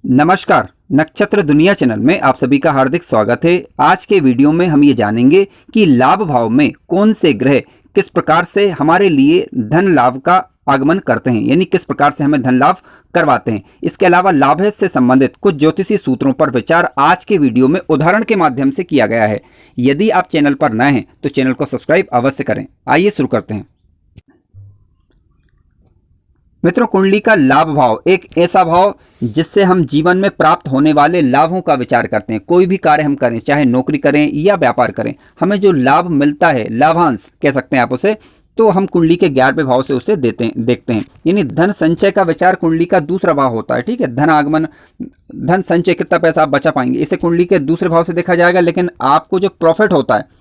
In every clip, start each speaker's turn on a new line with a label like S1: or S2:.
S1: नमस्कार, नक्षत्र दुनिया चैनल में आप सभी का हार्दिक स्वागत है। आज के वीडियो में हम ये जानेंगे कि लाभ भाव में कौन से ग्रह किस प्रकार से हमारे लिए धन लाभ का आगमन करते हैं, यानी किस प्रकार से हमें धन लाभ करवाते हैं। इसके अलावा लाभ से संबंधित कुछ ज्योतिषी सूत्रों पर विचार आज के वीडियो में उदाहरण के माध्यम से किया गया है। यदि आप चैनल पर नए हैं तो चैनल को सब्सक्राइब अवश्य करें। आइए शुरू करते हैं। मित्रों, कुंडली का लाभ भाव एक ऐसा भाव जिससे हम जीवन में प्राप्त होने वाले लाभों का विचार करते हैं। कोई भी कार्य हम करें, चाहे नौकरी करें या व्यापार करें, हमें जो लाभ मिलता है, लाभांश कह सकते हैं आप उसे, तो हम कुंडली के 11वें भाव से उसे देखते हैं। यानी धन संचय का विचार कुंडली का दूसरा भाव होता है। ठीक है, धन आगमन, धन संचय, कितना पैसा आप बचा पाएंगे, इसे कुंडली के दूसरे भाव से देखा जाएगा। लेकिन आपको जो प्रॉफिट होता है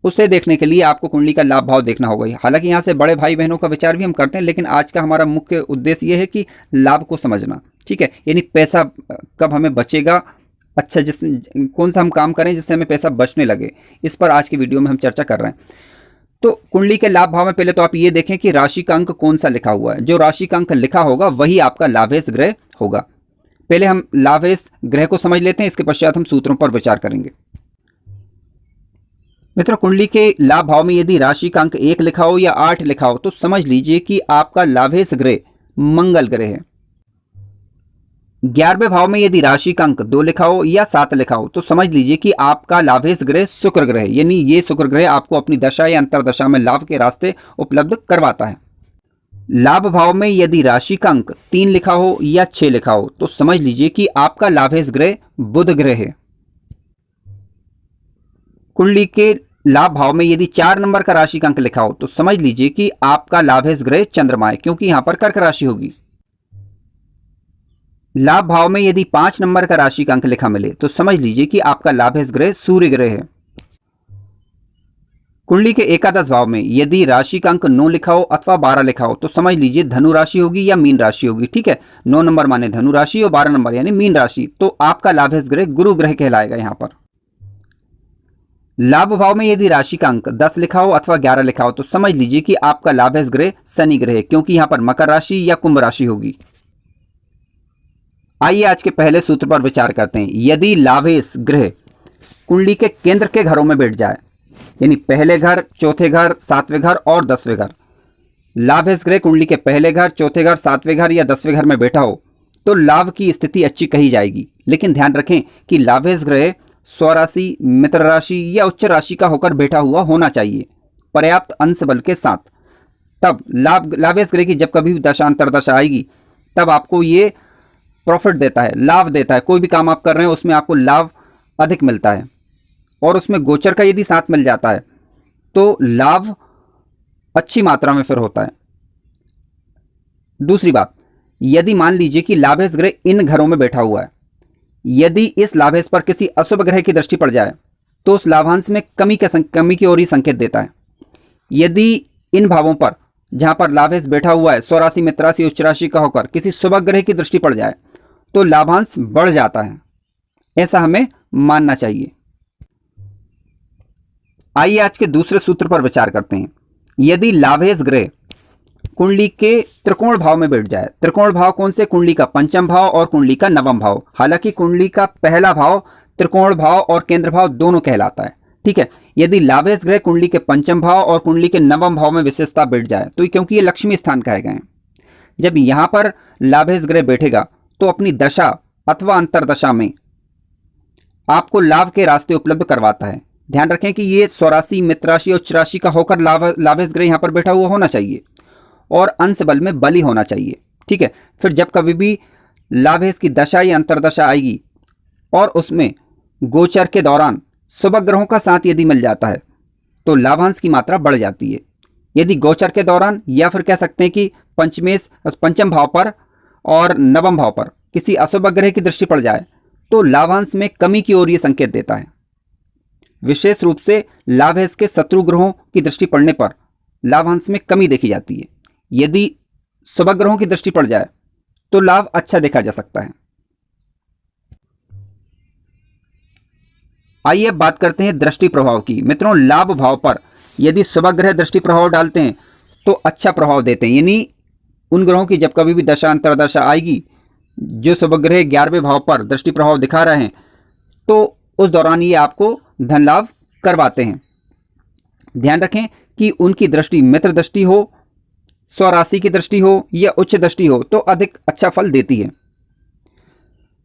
S1: उसे देखने के लिए आपको कुंडली का लाभ भाव देखना होगा। हालांकि यहाँ से बड़े भाई बहनों का विचार भी हम करते हैं, लेकिन आज का हमारा मुख्य उद्देश्य ये है कि लाभ को समझना। ठीक है, यानी पैसा कब हमें बचेगा, अच्छा कौन सा हम काम करें जिससे हमें पैसा बचने लगे, इस पर आज की वीडियो में हम चर्चा कर रहे हैं। तो कुंडली के लाभ भाव में पहले तो आप ये देखें कि राशि का अंक कौन सा लिखा हुआ है। जो राशि का अंक लिखा होगा वही आपका लाभेश ग्रह होगा। पहले हम लाभेश ग्रह को समझ लेते हैं, इसके पश्चात हम सूत्रों पर विचार करेंगे। मित्रों, कुंडली के लाभ भाव में यदि राशि का अंक 1 लिखा हो या 8 लिखा हो तो समझ लीजिए कि आपका लाभेश ग्रह मंगल ग्रह है। 11वें भाव में यदि राशि का अंक 2 लिखा हो या 7 लिखा हो तो समझ लीजिए कि आपका लाभेश ग्रह शुक्र ग्रह है। यानी ये शुक्र ग्रह आपको अपनी दशा या अंतरदशा में लाभ के रास्ते उपलब्ध करवाता है। लाभ भाव में यदि राशि का अंक 3 लिखा हो या 6 लिखा हो तो समझ लीजिए कि आपका लाभेश ग्रह बुध ग्रह है। कुंडली के लाभ भाव में यदि 4 नंबर का राशि का अंक लिखा हो तो समझ लीजिए कि आपका लाभेश ग्रह चंद्रमा है, क्योंकि यहां पर कर्क राशि होगी। लाभ भाव में यदि 5 नंबर का राशि का अंक लिखा मिले तो समझ लीजिए कि आपका लाभेश ग्रह सूर्य ग्रह है। कुंडली के एकादश भाव में यदि राशि का अंक 9 लिखा हो अथवा 12 लिखा हो तो समझ लीजिए धनु राशि होगी या मीन राशि होगी। ठीक है, 9 नंबर माने धनु राशि और 12 नंबर यानी मीन राशि, तो आपका लाभेश ग्रह गुरु ग्रह कहलाएगा। यहां पर लाभ भाव में यदि राशि का अंक 10 लिखा हो अथवा 11 लिखा हो तो समझ लीजिए कि आपका लाभेश ग्रह शनि ग्रह है, क्योंकि यहां पर मकर राशि या कुंभ राशि होगी। आइए आज के पहले सूत्र पर विचार करते हैं। यदि लाभेश ग्रह कुंडली के केंद्र के घरों में बैठ जाए, यानी पहले घर, चौथे घर, 7वें घर और 10वें घर, लाभेश ग्रह कुंडली के पहले घर, चौथे घर, 7वें घर या 10वें घर में बैठा हो तो लाभ की स्थिति अच्छी कही जाएगी। लेकिन ध्यान रखें कि लाभेश ग्रह स्वराशि, मित्र राशि या उच्च राशि का होकर बैठा हुआ होना चाहिए, पर्याप्त अंश बल के साथ। तब लाभेश ग्रह की जब कभी भी दशा अंतरदशा आएगी तब आपको ये प्रॉफिट देता है, लाभ देता है। कोई भी काम आप कर रहे हैं उसमें आपको लाभ अधिक मिलता है, और उसमें गोचर का यदि साथ मिल जाता है तो लाभ अच्छी मात्रा में फिर होता है। दूसरी बात, यदि मान लीजिए कि लाभेश ग्रह इन घरों में बैठा हुआ है, यदि इस लाभेश पर किसी अशुभ ग्रह की दृष्टि पड़ जाए तो उस लाभांश में कमी की ओर ही संकेत देता है। यदि इन भावों पर जहां पर लाभेश बैठा हुआ है, स्वराशि, मित्र राशि, उच्च राशि का होकर किसी शुभ ग्रह की दृष्टि पड़ जाए तो लाभांश बढ़ जाता है, ऐसा हमें मानना चाहिए। आइए आज के दूसरे सूत्र पर विचार करते हैं। यदि लाभेश ग्रह कुंडली के त्रिकोण भाव में बैठ जाए, त्रिकोण भाव कौन से, कुंडली का 5वां भाव और कुंडली का 9वां भाव। हालांकि कुंडली का पहला भाव त्रिकोण भाव और केंद्र भाव दोनों कहलाता है। ठीक है, यदि लाभेश ग्रह कुंडली के 5वें भाव और कुंडली के 9वें भाव में विशेषता बैठ जाए तो क्योंकि ये लक्ष्मी स्थान कहे गए हैं, जब यहां पर लाभेश ग्रह बैठेगा तो अपनी दशा अथवा अंतरदशा में आपको लाभ के रास्ते उपलब्ध करवाता है। ध्यान रखें कि ये स्वराशि, मित्र राशि और उच्च राशि का होकर लाभेश ग्रह यहां पर बैठा हुआ होना चाहिए और अंश बल में बली होना चाहिए। ठीक है, फिर जब कभी भी लाभेश की दशा या अंतरदशा आएगी और उसमें गोचर के दौरान शुभ ग्रहों का साथ यदि मिल जाता है तो लाभांश की मात्रा बढ़ जाती है। यदि गोचर के दौरान या फिर कह सकते हैं कि 5वें भाव पर और 9वें भाव पर किसी अशुभ ग्रह की दृष्टि पड़ जाए तो लाभांश में कमी की ओर ये संकेत देता है। विशेष रूप से लाभेश के शत्रु ग्रहों की दृष्टि पड़ने पर लाभांश में कमी देखी जाती है। यदि शुभ ग्रहों की दृष्टि पड़ जाए तो लाभ अच्छा देखा जा सकता है। आइए अब बात करते हैं दृष्टि प्रभाव की। मित्रों, लाभ भाव पर यदि शुभ ग्रह दृष्टि प्रभाव डालते हैं तो अच्छा प्रभाव देते हैं, यानी उन ग्रहों की जब कभी भी दशा अंतरदशा आएगी जो शुभ ग्रह 11वें भाव पर दृष्टि प्रभाव दिखा रहे हैं तो उस दौरान ये आपको धन लाभ करवाते हैं। ध्यान रखें कि उनकी दृष्टि मित्र दृष्टि हो, स्वराशि की दृष्टि हो या उच्च दृष्टि हो तो अधिक अच्छा फल देती है।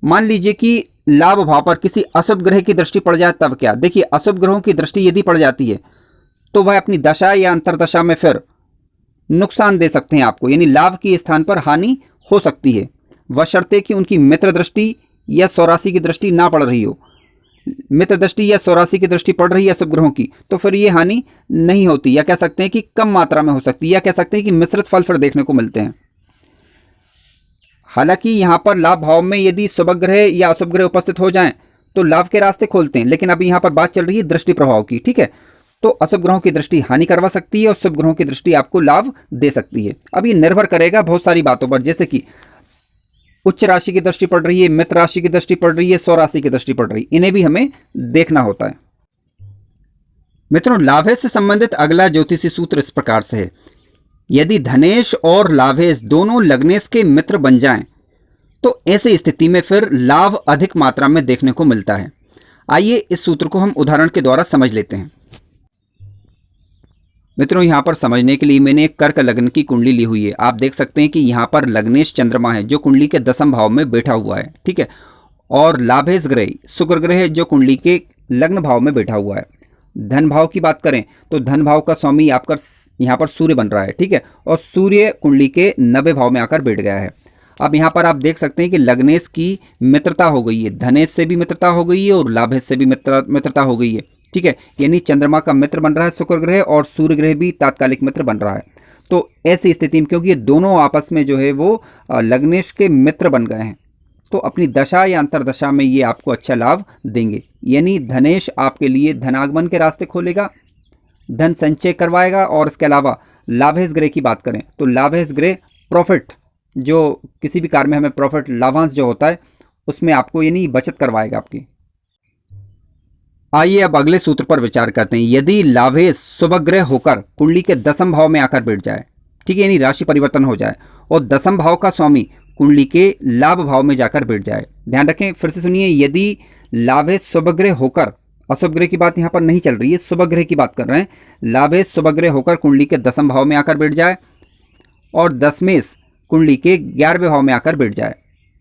S1: मान लीजिए कि लाभ भाव पर किसी अशुभ ग्रह की दृष्टि पड़ जाए तब क्या? देखिए, अशुभ ग्रहों की दृष्टि यदि पड़ जाती है तो वह अपनी दशा या अंतरदशा में फिर नुकसान दे सकते हैं आपको, यानी लाभ के स्थान पर हानि हो सकती है, बशर्ते कि उनकी मित्र दृष्टि या स्वराशि की दृष्टि ना पड़ रही हो। मित्र दृष्टि या स्वराशि की दृष्टि पड़ रही है अशुभ ग्रहों की तो फिर ये हानि नहीं होती, या कह सकते हैं कि कम मात्रा में हो सकती है, या कह सकते हैं कि मिश्रित फल फिर देखने को मिलते हैं। हालांकि यहाँ पर लाभ भाव में यदि शुभ ग्रह या अशुभ ग्रह उपस्थित हो जाएं तो लाभ के रास्ते खोलते हैं, लेकिन अभी यहाँ पर बात चल रही है दृष्टि प्रभाव की, ठीक है। तो अशुभ ग्रहों की दृष्टि हानि करवा सकती है और शुभ ग्रहों की दृष्टि आपको लाभ दे सकती है। अब ये निर्भर करेगा बहुत सारी बातों पर, जैसे कि उच्च राशि की दृष्टि पड़ रही है, मित्र राशि की दृष्टि पड़ रही है, स्वराशि की दृष्टि पड़ रही है, इन्हें भी हमें देखना होता है। मित्रों, लाभेश से संबंधित अगला ज्योतिषी सूत्र इस प्रकार से है। यदि धनेश और लाभेश दोनों लग्नेश के मित्र बन जाएं तो ऐसी स्थिति में फिर लाभ अधिक मात्रा में देखने को मिलता है। आइए इस सूत्र को हम उदाहरण के द्वारा समझ लेते हैं। मित्रों, यहाँ पर समझने के लिए मैंने एक कर्क लग्न की कुंडली ली हुई है। आप देख सकते हैं कि यहाँ पर लग्नेश चंद्रमा है जो कुंडली के 10वें भाव में बैठा हुआ है, ठीक है, और लाभेश ग्रह शुक्र ग्रह है जो कुंडली के लग्न भाव में बैठा हुआ है। धन भाव की बात करें तो धन भाव का स्वामी आपका यहाँ पर सूर्य बन रहा है, ठीक है, और सूर्य कुंडली के 90वें भाव में आकर बैठ गया है। अब यहाँ पर आप देख सकते हैं कि लग्नेश की मित्रता हो गई है, धनेश से भी मित्रता हो गई है और लाभेश से भी मित्रता हो गई है, ठीक है, यानी चंद्रमा का मित्र बन रहा है शुक्र ग्रह और सूर्य ग्रह भी तात्कालिक मित्र बन रहा है। तो ऐसी स्थिति में क्योंकि ये दोनों आपस में जो है वो लग्नेश के मित्र बन गए हैं तो अपनी दशा या अंतरदशा में ये आपको अच्छा लाभ देंगे, यानी धनेश आपके लिए धनागमन के रास्ते खोलेगा, धन संचय करवाएगा। और इसके अलावा लाभेश ग्रह की बात करें तो लाभेश ग्रह प्रॉफिट, जो किसी भी कार्य में हमें प्रॉफिट लाभांश जो होता है उसमें आपको यानी बचत करवाएगा आपकी। आइए अब अगले सूत्र पर विचार करते हैं। यदि लाभेश शुभ ग्रह होकर कुंडली के 10वें भाव में आकर बैठ जाए, ठीक है, यानी राशि परिवर्तन हो जाए और 10वें भाव का स्वामी कुंडली के लाभ भाव में जाकर बैठ जाए। ध्यान रखें, फिर से सुनिए, यदि लाभेश शुभ ग्रह होकर, अशुभ ग्रह की बात यहाँ पर नहीं चल रही है, शुभ ग्रह की बात कर रहे हैं, लाभेश शुभ ग्रह होकर कुंडली के 10वें भाव में आकर बैठ जाए और दशमेश कुंडली के 11वें भाव में आकर बैठ जाए,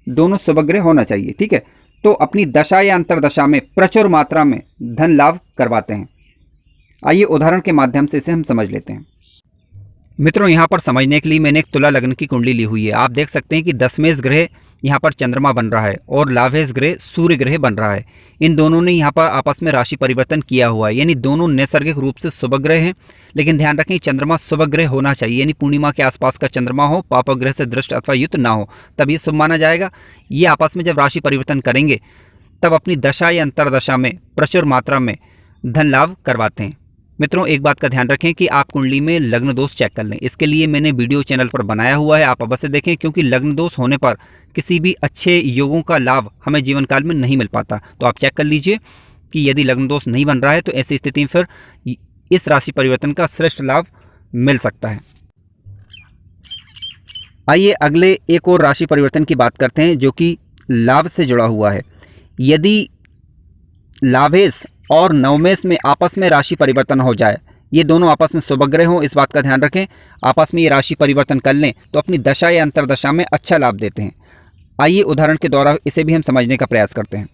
S1: दोनों शुभ ग्रह होना चाहिए, ठीक है, तो अपनी दशा या अंतरदशा में प्रचुर मात्रा में धन लाभ करवाते हैं। आइए उदाहरण के माध्यम से इसे हम समझ लेते हैं। मित्रों, यहाँ पर समझने के लिए मैंने एक तुला लग्न की कुंडली ली हुई है। आप देख सकते हैं कि दशमेश ग्रह यहाँ पर चंद्रमा बन रहा है और लाभेश ग्रह सूर्य ग्रह बन रहा है। इन दोनों ने यहाँ पर आपस में राशि परिवर्तन किया हुआ है, यानी दोनों नैसर्गिक रूप से शुभ ग्रह हैं। लेकिन ध्यान रखें, चंद्रमा शुभ ग्रह होना चाहिए, यानी पूर्णिमा के आसपास का चंद्रमा हो, पाप ग्रह से दृष्ट अथवा युक्त ना हो, तब ये शुभ माना जाएगा। ये आपस में जब राशि परिवर्तन करेंगे तब अपनी दशा या अंतरदशा में प्रचुर मात्रा में धन लाभ करवाते हैं। मित्रों, एक बात का ध्यान रखें कि आप कुंडली में लग्न दोष चेक कर लें। इसके लिए मैंने वीडियो चैनल पर बनाया हुआ है, आप अवश्य देखें, क्योंकि लग्न दोष होने पर किसी भी अच्छे योगों का लाभ हमें जीवन काल में नहीं मिल पाता। तो आप चेक कर लीजिए कि यदि लग्न दोष नहीं बन रहा है तो ऐसी स्थिति में फिर इस राशि परिवर्तन का श्रेष्ठ लाभ मिल सकता है। आइए अगले एक और राशि परिवर्तन की बात करते हैं जो कि लाभ से जुड़ा हुआ है। यदि लाभेश और नवमेश में आपस में राशि परिवर्तन हो जाए, ये दोनों आपस में शुभ ग्रह हों, इस बात का ध्यान रखें, आपस में ये राशि परिवर्तन कर लें तो अपनी दशा या अंतरदशा में अच्छा लाभ देते हैं। आइए उदाहरण के द्वारा इसे भी हम समझने का प्रयास करते हैं।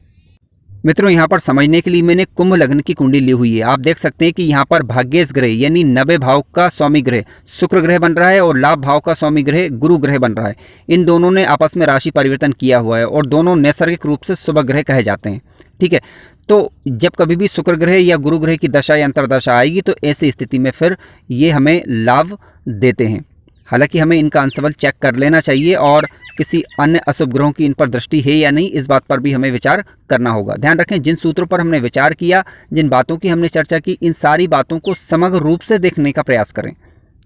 S1: मित्रों, यहाँ पर समझने के लिए मैंने कुंभ लग्न की कुंडली ली हुई है। आप देख सकते हैं कि यहाँ पर भाग्येश ग्रह यानी 90वें भाव का स्वामी ग्रह शुक्र ग्रह बन रहा है और लाभ भाव का स्वामी ग्रह गुरु ग्रह बन रहा है। इन दोनों ने आपस में राशि परिवर्तन किया हुआ है और दोनों नैसर्गिक रूप से शुभ ग्रह कहे जाते हैं, ठीक है। तो जब कभी भी शुक्र ग्रह या गुरु ग्रह की दशा या अंतरदशा आएगी तो ऐसी स्थिति में फिर ये हमें लाभ देते हैं। हालांकि हमें इनका अंशबल चेक कर लेना चाहिए और किसी अन्य अशुभ ग्रहों की इन पर दृष्टि है या नहीं, इस बात पर भी हमें विचार करना होगा। ध्यान रखें, जिन सूत्रों पर हमने विचार किया, जिन बातों की हमने चर्चा की, इन सारी बातों को समग्र रूप से देखने का प्रयास करें,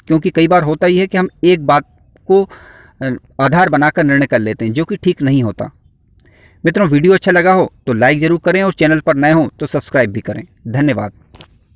S1: क्योंकि कई बार होता ही है कि हम एक बात को आधार बनाकर निर्णय कर लेते हैं जो कि ठीक नहीं होता। मित्रों, वीडियो अच्छा लगा हो तो लाइक ज़रूर करें और चैनल पर नए हो तो सब्सक्राइब भी करें। धन्यवाद।